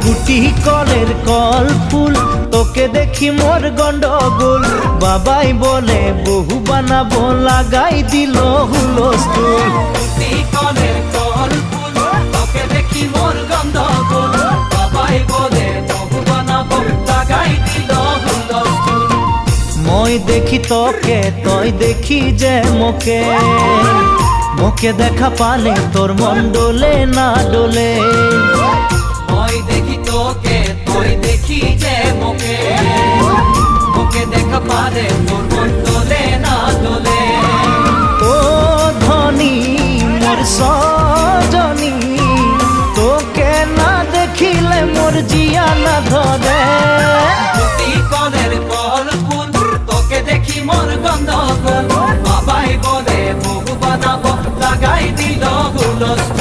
কুটি কলের কল ফুল, তোকে দেখি মোর গন্ডগোল। বাবাই বলে বহু বানাবো, লাগাই দিল হুলস্থুল। কুটি কলের কল ফুল, তোকে দেখি মোর গন্ডগোল। বাবাই বলে বহু বানাবো, লাগাই দিল হুলস্থুল। মই দেখি তোকে, তই দেখি যে মোকে, মোকে দেখা পালে তোর মন ডোলে না ডোলে। মই দেখি তোকে, তুই দেখি যে মোকে, মোকে দেখা পারে তোর মন দোলে না দোলে। ও ধনী মোর সজনী, তোকে না দেখিলে মোর জিয়া না ধরে। কুটি কলের কল ফুল, তোকে দেখি মোর গন্ধগোল। বাবাই বলে বহু বানাবো, লাগাই দিল হুলস্থুল।